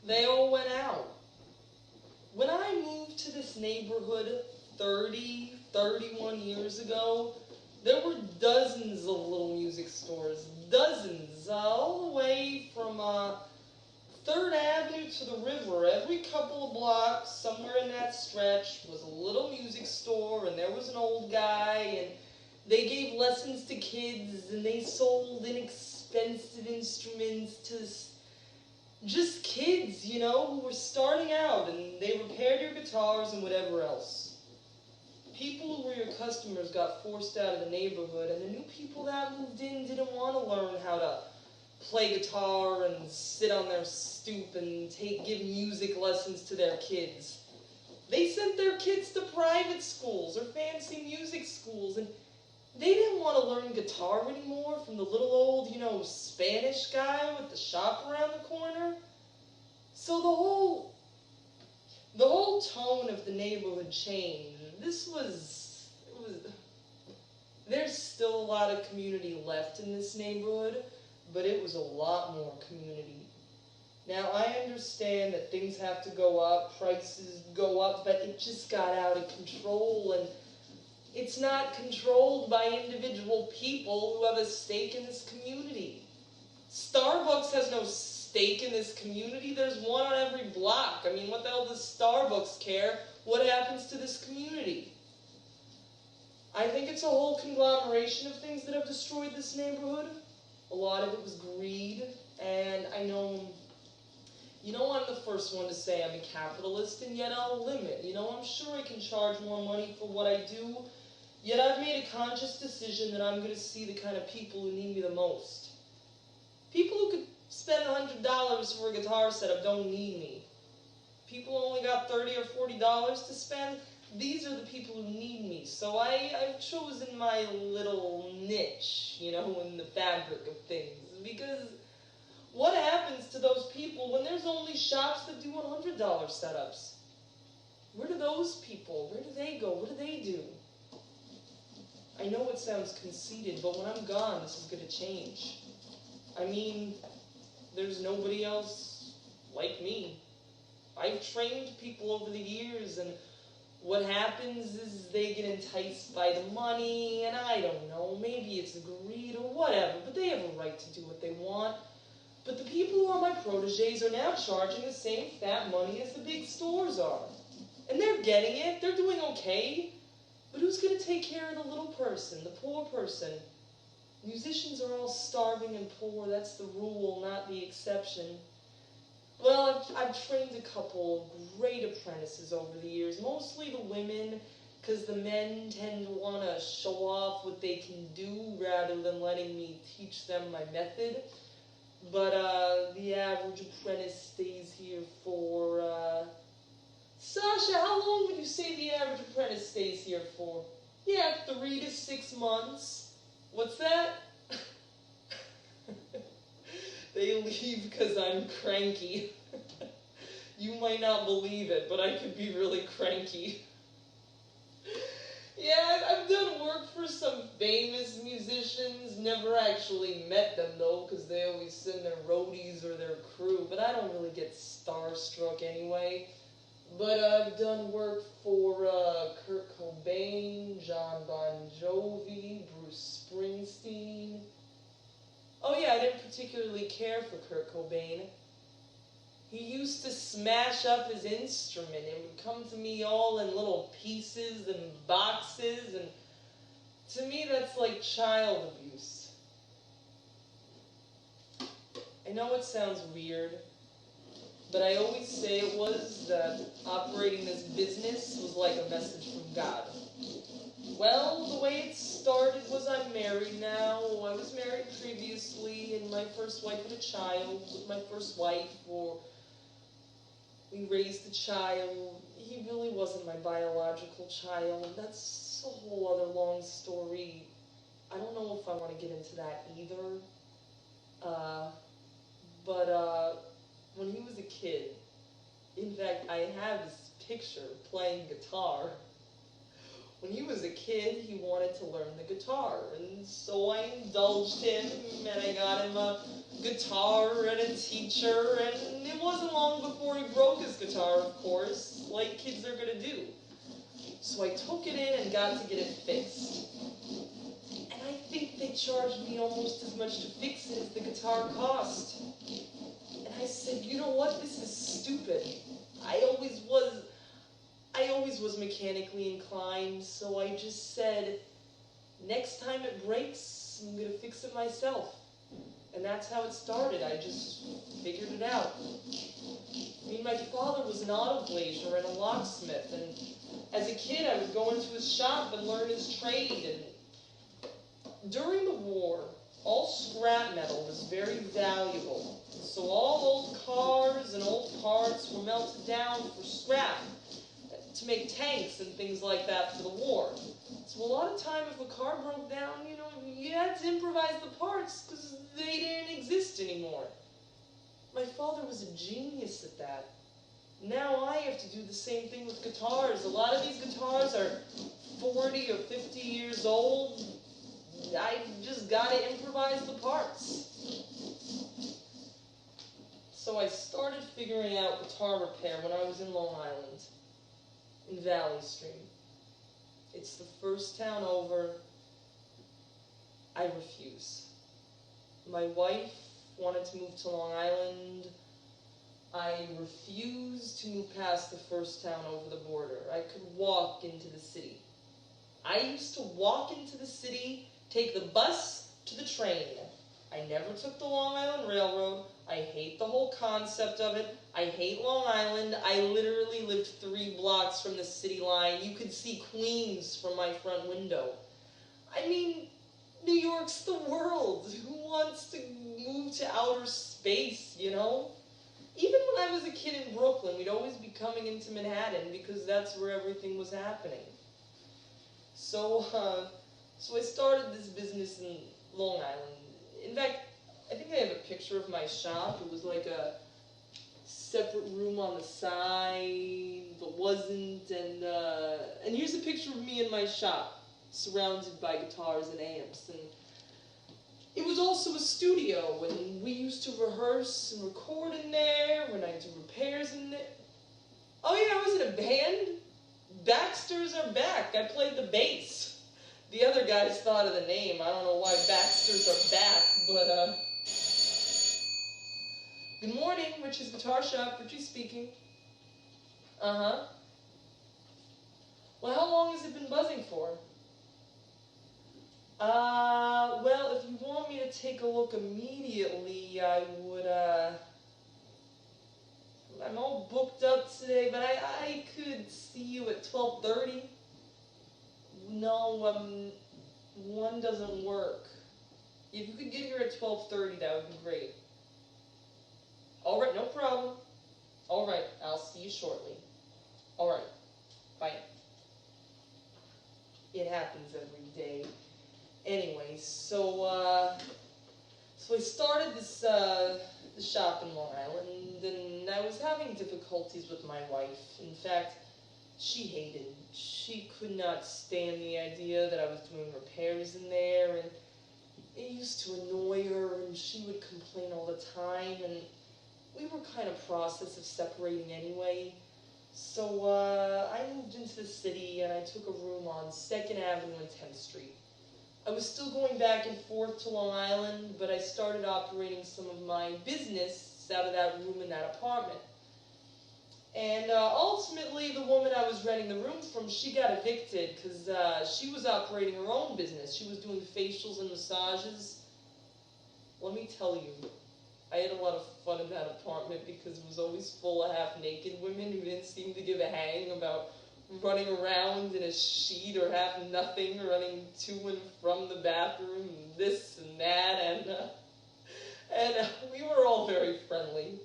They all went out. When I moved to this neighborhood 31 years ago, there were dozens of little music stores. Dozens. All the way from 3rd Avenue to the river. Every couple of blocks, somewhere in that stretch, was a little music store, and there was an old guy, and they gave lessons to kids, and they sold inexpensive instruments to just kids, who were starting out, and they repaired your guitars and whatever else. People who were your customers got forced out of the neighborhood, and the new people that moved in didn't want to learn how to play guitar and sit on their stoop and give music lessons to their kids. They sent their kids to private schools or fancy music schools, and they didn't want to learn guitar anymore from the little old, Spanish guy with the shop around the corner. So the whole tone of the neighborhood changed. There's still a lot of community left in this neighborhood, but it was a lot more community. Now, I understand that things have to go up, prices go up, but it just got out of control, and it's not controlled by individual people who have a stake in this community. Starbucks has no stake in this community. There's one on every block. I mean, what the hell does Starbucks care what happens to this community? I think it's a whole conglomeration of things that have destroyed this neighborhood. A lot of it was greed, and I know, I'm the first one to say I'm a capitalist, and yet I'll limit. I'm sure I can charge more money for what I do, yet I've made a conscious decision that I'm going to see the kind of people who need me the most. People who could spend $100 for a guitar setup don't need me. People who only got $30 or $40 to spend, these are the people who need me. So I've chosen my little niche, in the fabric of things. Because what happens to those people when there's only shops that do $100 setups? Where do those people, where do they go? What do they do? I know it sounds conceited, but when I'm gone, this is going to change. I mean, there's nobody else like me. I've trained people over the years, and what happens is they get enticed by the money, and I don't know, maybe it's greed or whatever, but they have a right to do what they want. But the people who are my protégés are now charging the same fat money as the big stores are. And they're getting it, they're doing okay, but who's going to take care of the little person, the poor person? Musicians are all starving and poor. That's the rule, not the exception. Well, I've trained a couple of great apprentices over the years, mostly the women, because the men tend to want to show off what they can do rather than letting me teach them my method. But the average apprentice stays here for, Sasha, how long would you say the average apprentice stays here for? Yeah, 3 to 6 months. What's that? They leave because I'm cranky. You might not believe it, but I could be really cranky. Yeah, I've done work for some famous musicians. Never actually met them, though, because they always send their roadies or their crew. But I don't really get starstruck anyway. But I've done work for Kurt Cobain, John Bon Jovi, Bruce Springsteen. Oh yeah, I didn't particularly care for Kurt Cobain. He used to smash up his instrument. It would come to me all in little pieces and boxes, and to me that's like child abuse. I know it sounds weird, but I always say it was that operating this business was like a message from God. Well, the way it started was I'm married now. I was married previously, and my first wife had a child with my first wife, or we raised a child. He really wasn't my biological child. That's a whole other long story. I don't know if I want to get into that either. But when he was a kid, In fact, I have this picture playing guitar. When he was a kid, he wanted to learn the guitar, and so I indulged him, and I got him a guitar and a teacher, and it wasn't long before he broke his guitar, of course, like kids are gonna do. So I took it in and got to get it fixed. And I think they charged me almost as much to fix it as the guitar cost. And I said, you know what, this is stupid. I always was mechanically inclined, so I just said, next time it breaks, I'm going to fix it myself. And that's how it started. I just figured it out. I mean, my father was an auto glazier and a locksmith, and as a kid I would go into his shop and learn his trade. And during the war, all scrap metal was very valuable. So all old cars and old parts were melted down for scrap to make tanks and things like that for the war. So a lot of time if a car broke down, you had to improvise the parts because they didn't exist anymore. My father was a genius at that. Now I have to do the same thing with guitars. A lot of these guitars are 40 or 50 years old. I just gotta improvise the parts. So I started figuring out guitar repair when I was in Long Island, in Valley Stream. It's the first town over. I refuse. My wife wanted to move to Long Island. I refused to move past the first town over the border. I could walk into the city. I used to walk into the city, take the bus to the train. I never took the Long Island Railroad. I hate the whole concept of it. I hate Long Island. I literally lived 3 blocks from the city line. You could see Queens from my front window. I mean, New York's the world. Who wants to move to outer space, Even when I was a kid in Brooklyn, we'd always be coming into Manhattan because that's where everything was happening. So I started this business in Long Island. In fact, I think I have a picture of my shop. It was like a separate room on the side, but wasn't. And here's a picture of me in my shop, surrounded by guitars and amps. And it was also a studio, and we used to rehearse and record in there, and I did repairs in there. Oh yeah, I was in a band. Baxters are back. I played the bass. The other guys thought of the name. I don't know why Baxters are back, but good morning, Richie's Guitar Shop. Richie speaking. Uh-huh. Well, how long has it been buzzing for? Well, if you want me to take a look immediately, I would, I'm all booked up today, but I could see you at 12:30. No, 1 doesn't work. If you could get here at 12:30, that would be great. All right, no problem. All right, I'll see you shortly. All right, bye. It happens every day. Anyway, so I started this shop in Long Island, and I was having difficulties with my wife. In fact, she could not stand the idea that I was doing repairs in there, and it used to annoy her, and she would complain all the time, and we were kind of process of separating anyway. So I moved into the city, and I took a room on 2nd Avenue and 10th Street. I was still going back and forth to Long Island, but I started operating some of my business out of that room in that apartment. And ultimately, the woman I was renting the room from, she got evicted because she was operating her own business. She was doing facials and massages. Let me tell you, I had a lot of fun in that apartment because it was always full of half-naked women who didn't seem to give a hang about running around in a sheet or have nothing, running to and from the bathroom, and this and that, and we were all very friendly.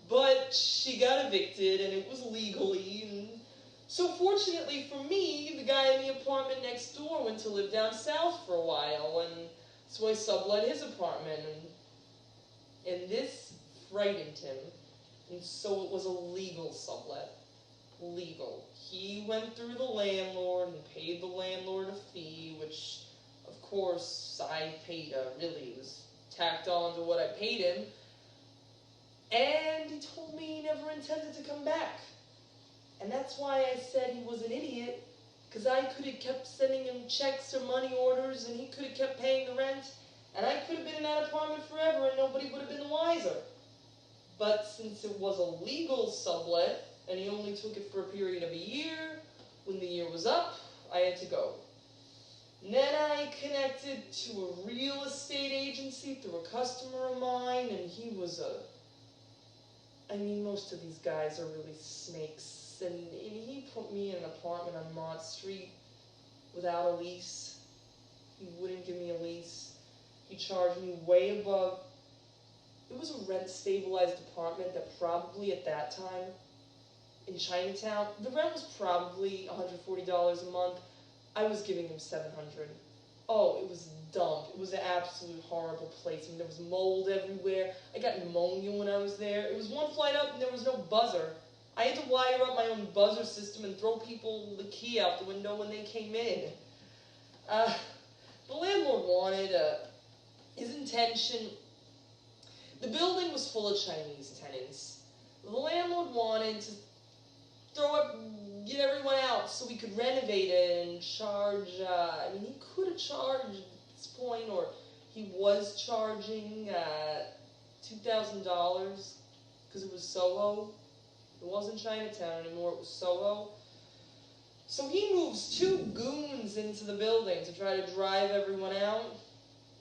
But she got evicted, and it was legally, and so fortunately for me, the guy in the apartment next door went to live down south for a while, and so I sublet his apartment, and this frightened him. And so it was a legal sublet. Legal. He went through the landlord and paid the landlord a fee, which, of course, I paid really, it was tacked on to what I paid him. And he told me he never intended to come back. And that's why I said he was an idiot, because I could have kept sending him checks or money orders, and he could have kept paying the rent, and I could have been in that apartment forever, and nobody would have been the wiser. But since it was a legal sublet, and he only took it for a period of a year, when the year was up, I had to go. And then I connected to a real estate agency through a customer of mine, and he was most of these guys are really snakes. And he put me in an apartment on Mott Street without a lease. He wouldn't give me a lease. He charged me way above. It was a rent-stabilized apartment that probably at that time, in Chinatown, the rent was probably $140 a month. I was giving him $700. Oh, it was dumb. It was an absolute horrible place. There was mold everywhere. I got pneumonia when I was there. It was one flight up and there was no buzzer. I had to wire up my own buzzer system and throw people the key out the window when they came in. The landlord wanted his intention. The building was full of Chinese tenants. The landlord wanted to get everyone out so we could renovate it and charge, he could have charged at this point, or he was charging $2,000 because it was Soho. It wasn't Chinatown anymore, it was Soho. So he moves two goons into the building to try to drive everyone out.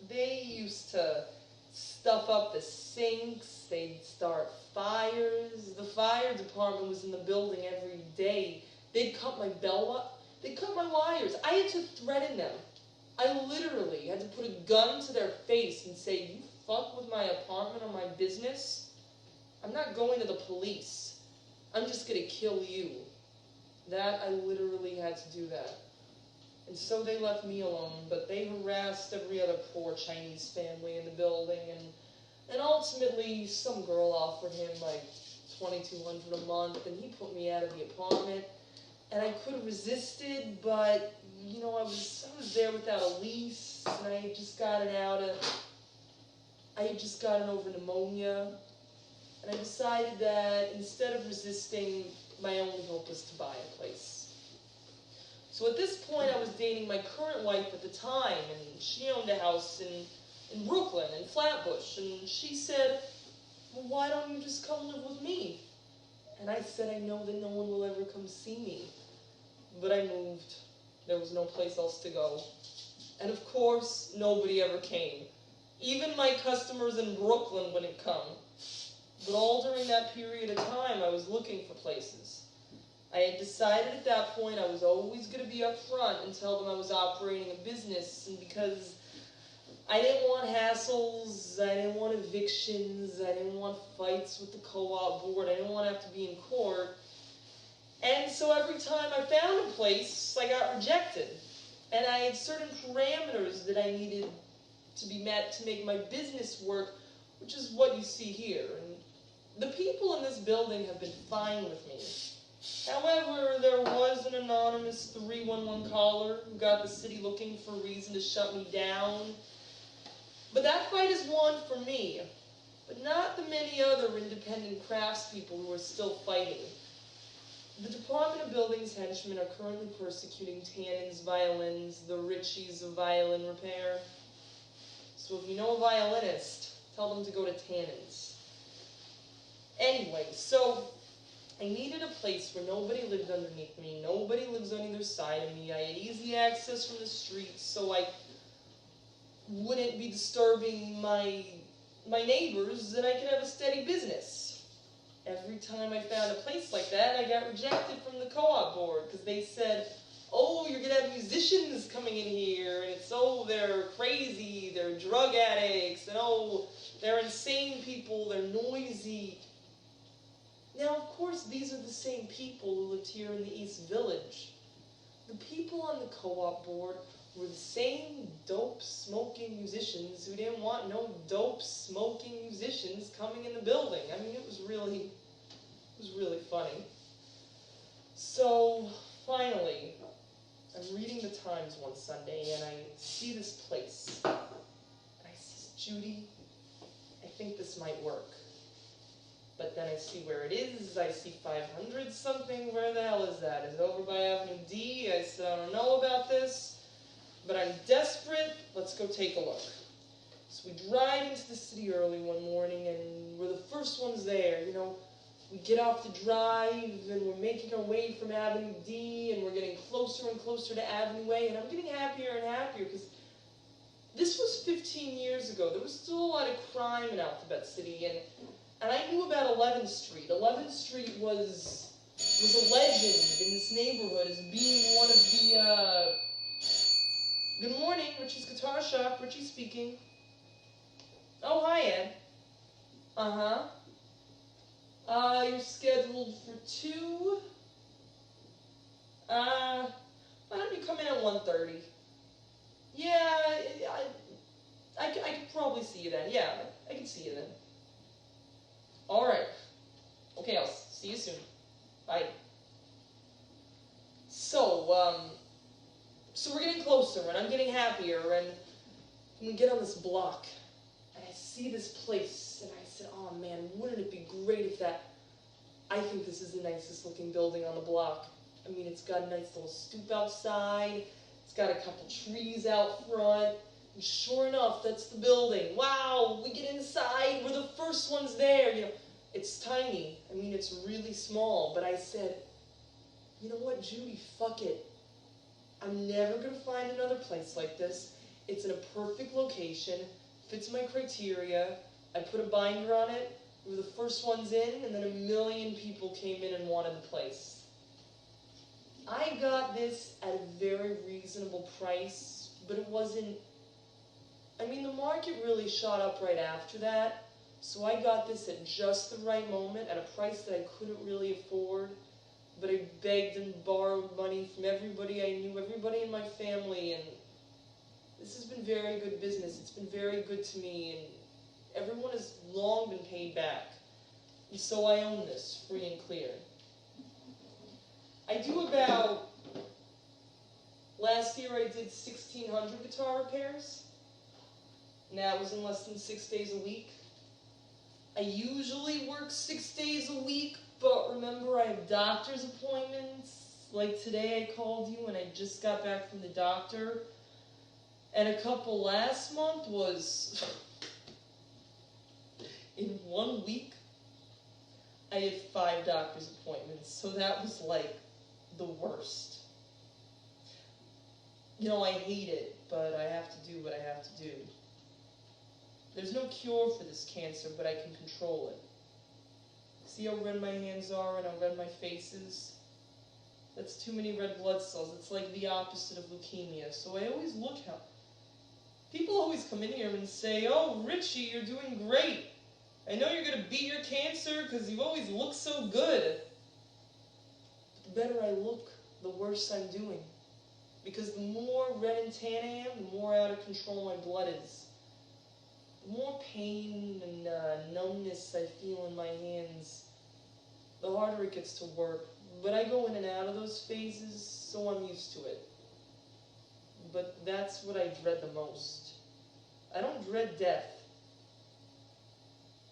They used to stuff up the sinks, they'd start fires. The fire department was in the building every day. They'd cut my bell up, they'd cut my wires. I had to threaten them. I literally had to put a gun to their face and say, you fuck with my apartment or my business, I'm not going to the police. I'm just going to kill you. That, I literally had to do that. And so they left me alone, but they harassed every other poor Chinese family in the building, and ultimately some girl offered him like $2,200 a month, and he put me out of the apartment. And I could have resisted, but I was there without a lease, and I had just gotten over pneumonia, and I decided that instead of resisting, my only hope was to buy a place. So at this point, I was dating my current wife at the time, and she owned a house in Brooklyn, in Flatbush, and she said, well, why don't you just come live with me? And I said, I know that no one will ever come see me. But I moved. There was no place else to go. And of course, nobody ever came. Even my customers in Brooklyn wouldn't come. But all during that period of time, I was looking for places. I had decided at that point I was always going to be up front and tell them I was operating a business, and because I didn't want hassles, I didn't want evictions, I didn't want fights with the co-op board, I didn't want to have to be in court. And so every time I found a place, I got rejected. And I had certain parameters that I needed to be met to make my business work, which is what you see here. And the people in this building have been fine with me. However, there was an anonymous 311 caller who got the city looking for a reason to shut me down. But that fight is won for me, but not the many other independent craftspeople who are still fighting. The Department of Buildings henchmen are currently persecuting Tannen's violins, the Richie's of violin repair. So if you know a violinist, tell them to go to Tannen's. Anyway, so I needed a place where nobody lived underneath me, nobody lives on either side of me. I had easy access from the streets, so I wouldn't be disturbing my neighbors, and I could have a steady business. Every time I found a place like that, I got rejected from the co-op board, because they said, oh, you're going to have musicians coming in here, and it's, oh, they're crazy, they're drug addicts, and oh, they're insane people, they're noisy. Now, of course, these are the same people who lived here in the East Village. The people on the co-op board were the same dope-smoking musicians who didn't want no dope-smoking musicians coming in the building. I mean, it was really was really funny. So, finally, I'm reading the Times one Sunday, and I see this place. And I says, Judy, I think this might work. But then I see where it is. I see 500 something. Where the hell is that? Is it over by Avenue D? I said, I don't know about this, but I'm desperate. Let's go take a look. So we drive into the city early one morning, and we're the first ones there. You know, we get off the drive, and we're making our way from Avenue D, and we're getting closer and closer to Avenue A, and I'm getting happier and happier, because this was 15 years ago. There was still a lot of crime in Alphabet City, and I knew about 11th Street. 11th Street was a legend in this neighborhood as being one of the, Good morning, Richie's Guitar Shop. Richie speaking. Oh, hi, Ed. Uh-huh. You're scheduled for 2. Why don't you come in at 1:30? Yeah, I could probably see you then. Yeah, I can see you then. All right. Okay, I'll see you soon. Bye. So we're getting closer, and I'm getting happier, and we get on this block, and I see this place, and I said, oh man, wouldn't it be great if that... I think this is the nicest looking building on the block. I mean, it's got a nice little stoop outside, it's got a couple trees out front, and sure enough, that's the building. Wow, we get inside, we're the first ones there. You know, it's tiny. I mean, it's really small, but I said, you know what, Judy, fuck it. I'm never going to find another place like this. It's in a perfect location, fits my criteria. I put a binder on it. We were the first ones in, and then 1 million people came in and wanted the place. I got this at a very reasonable price, but it wasn't... I mean, the market really shot up right after that, so I got this at just the right moment, at a price that I couldn't really afford. But I begged and borrowed money from everybody I knew, everybody in my family, and this has been very good business. It's been very good to me, and everyone has long been paid back. And so I own this, free and clear. I do about... Last year I did 1,600 guitar repairs, and that was in less than 6 days a week. I usually work 6 days a week, but remember, I have doctor's appointments. Like today I called you and I just got back from the doctor. And a couple last month was... In 1 week, I had 5 doctor's appointments. So that was like the worst. You know, I hate it, but I have to do what I have to do. There's no cure for this cancer, but I can control it. See how red my hands are and how red my face is? That's too many red blood cells. It's like the opposite of leukemia. So I always look how... People always come in here and say, oh, Richie, you're doing great. I know you're going to beat your cancer because you've always looked so good. But the better I look, the worse I'm doing. Because the more red and tan I am, the more out of control my blood is. The more pain and numbness I feel in my hands, the harder it gets to work. But I go in and out of those phases, so I'm used to it. But that's what I dread the most. I don't dread death.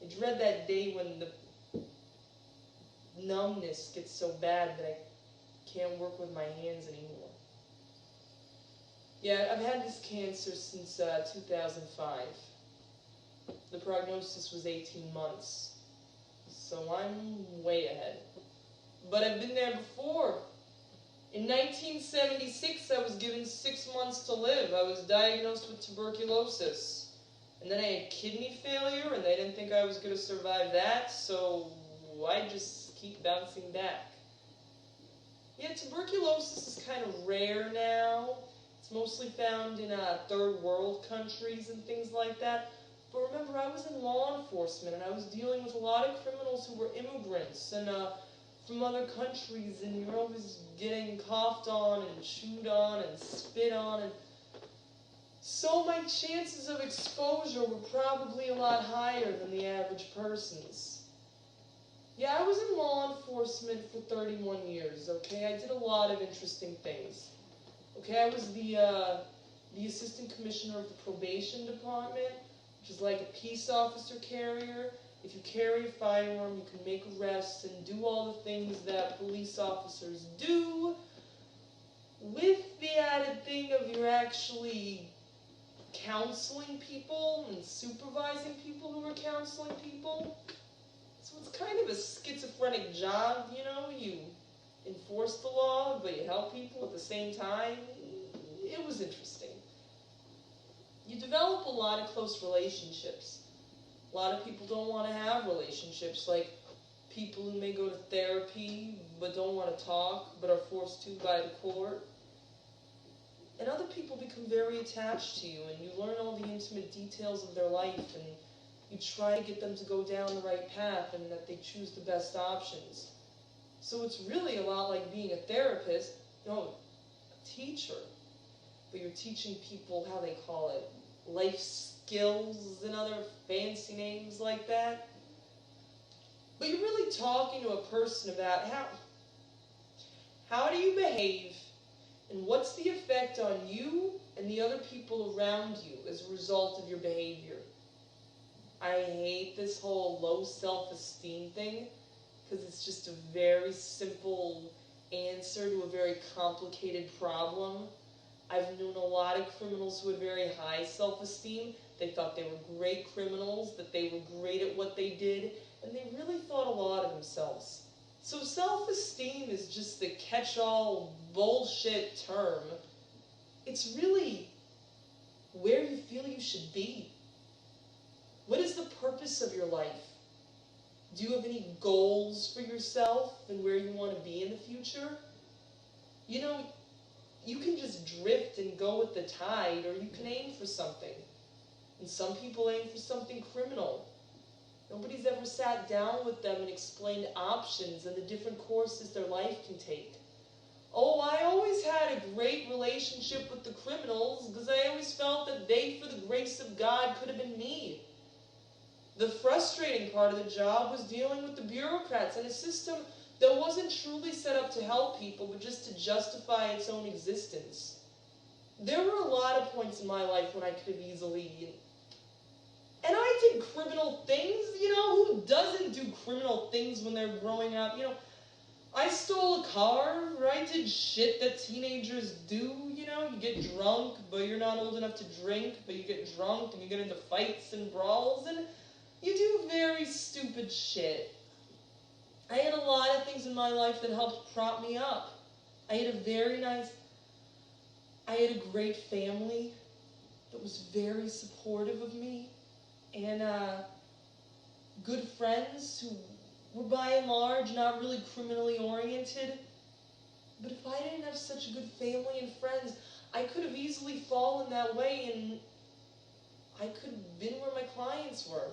I dread that day when the numbness gets so bad that I can't work with my hands anymore. Yeah, I've had this cancer since 2005. The prognosis was 18 months, so I'm way ahead. But I've been there before. In 1976, I was given 6 months to live. I was diagnosed with tuberculosis. And then I had kidney failure, and they didn't think I was going to survive that, so I just keep bouncing back. Yeah, tuberculosis is kind of rare now. It's mostly found in third world countries and things like that. But remember, I was in law enforcement, and I was dealing with a lot of criminals who were immigrants and from other countries, and you're always getting coughed on and chewed on and spit on, and so my chances of exposure were probably a lot higher than the average person's. Yeah, I was in law enforcement for 31 years, okay? I did a lot of interesting things. Okay, I was the assistant commissioner of the probation department, which is like a peace officer carrier. If you carry a firearm, you can make arrests and do all the things that police officers do, with the added thing of you're actually counseling people and supervising people who are counseling people. So it's kind of a schizophrenic job, you know? You enforce the law, but you help people at the same time. It was interesting. You develop a lot of close relationships. A lot of people don't want to have relationships, like people who may go to therapy but don't want to talk but are forced to by the court. And other people become very attached to you, and you learn all the intimate details of their life, and you try to get them to go down the right path and that they choose the best options. So it's really a lot like being a therapist, a teacher. But you're teaching people, how they call it, life skills and other fancy names like that. But you're really talking to a person about how do you behave, and what's the effect on you and the other people around you as a result of your behavior. I hate this whole low self-esteem thing, because it's just a very simple answer to a very complicated problem. I've known a lot of criminals who had very high self-esteem. They thought they were great criminals, that they were great at what they did, and they really thought a lot of themselves. So self-esteem is just the catch-all bullshit term. It's really where you feel you should be. What is the purpose of your life? Do you have any goals for yourself and where you want to be in the future? You know, you can just drift and go with the tide, or you can aim for something. And some people aim for something criminal. Nobody's ever sat down with them and explained options and the different courses their life can take. Oh, I always had a great relationship with the criminals because I always felt that they, for the grace of God, could have been me. The frustrating part of the job was dealing with the bureaucrats and a system that wasn't truly set up to help people, but just to justify its own existence. There were a lot of points in my life when I could have easily... And I did criminal things, who doesn't do criminal things when they're growing up? I stole a car, or I did shit that teenagers do, you get drunk, but you're not old enough to drink, but you get drunk and you get into fights and brawls, and you do very stupid shit. I had a lot of things in my life that helped prop me up. I had a great family that was very supportive of me, and good friends who were by and large not really criminally oriented. But if I didn't have such a good family and friends, I could have easily fallen that way, and I could have been where my clients were.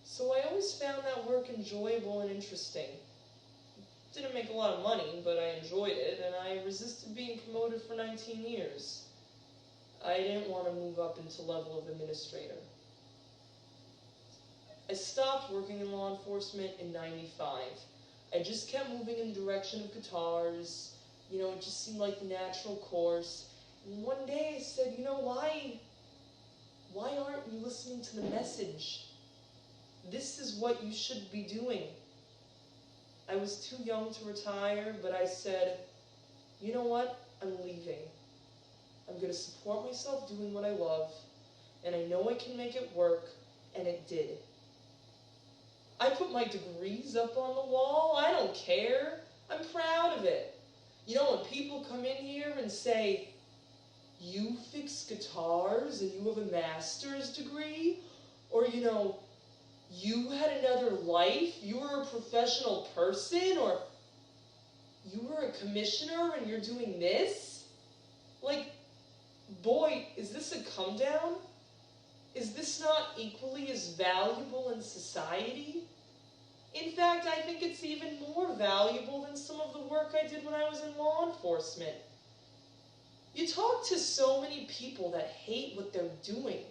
So I always found that work enjoyable and interesting. Didn't make a lot of money, but I enjoyed it, and I resisted being promoted for 19 years. I didn't want to move up into level of administrator. I stopped working in law enforcement in '95. I just kept moving in the direction of guitars. It just seemed like the natural course. And one day I said, why aren't you listening to the message? This is what you should be doing. I was too young to retire, but I said, you know what? I'm leaving. I'm going to support myself doing what I love, and I know I can make it work, and it did. I put my degrees up on the wall. I don't care. I'm proud of it. When people come in here and say, you fix guitars and you have a master's degree, or, you had another life, you were a professional person, or you were a commissioner and you're doing this? Like, boy, is this a come down? Is this not equally as valuable in society? In fact, I think it's even more valuable than some of the work I did when I was in law enforcement. You talk to so many people that hate what they're doing.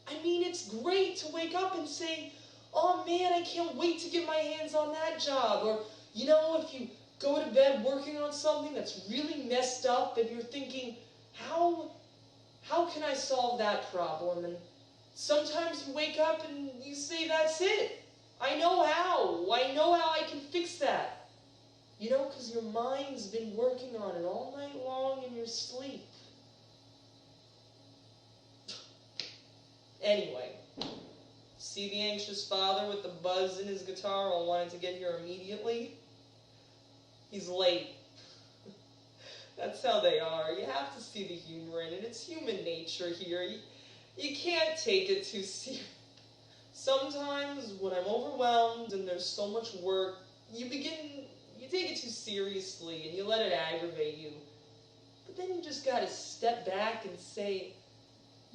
I mean, it's great to wake up and say, oh man, I can't wait to get my hands on that job. Or, you know, if you go to bed working on something that's really messed up and you're thinking, how can I solve that problem? And sometimes you wake up and you say, that's it. I know how. I know how I can fix that. You know, because your mind's been working on it all night long in your sleep. Anyway, see the anxious father with the buzz in his guitar all wanting to get here immediately? He's late. That's how they are. You have to see the humor in it. It's human nature here. You can't take it too seriously. Sometimes when I'm overwhelmed and there's so much work, you take it too seriously and you let it aggravate you. But then you just gotta step back and say,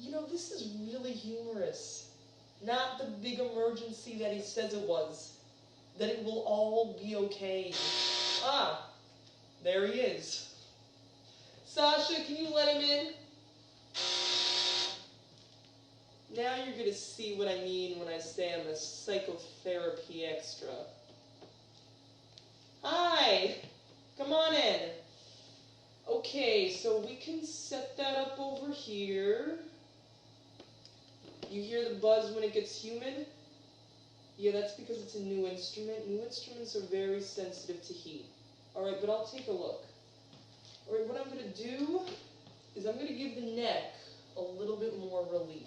you know, this is really humorous. Not the big emergency that he says it was. That it will all be okay. Ah, there he is. Sasha, can you let him in? Now you're going to see what I mean when I say I'm a psychotherapy extra. Hi! Come on in. Okay, so we can set that up over here. You hear the buzz when it gets humid? Yeah, that's because it's a new instrument. New instruments are very sensitive to heat. Alright, but I'll take a look. Alright, what I'm going to do is I'm going to give the neck a little bit more relief.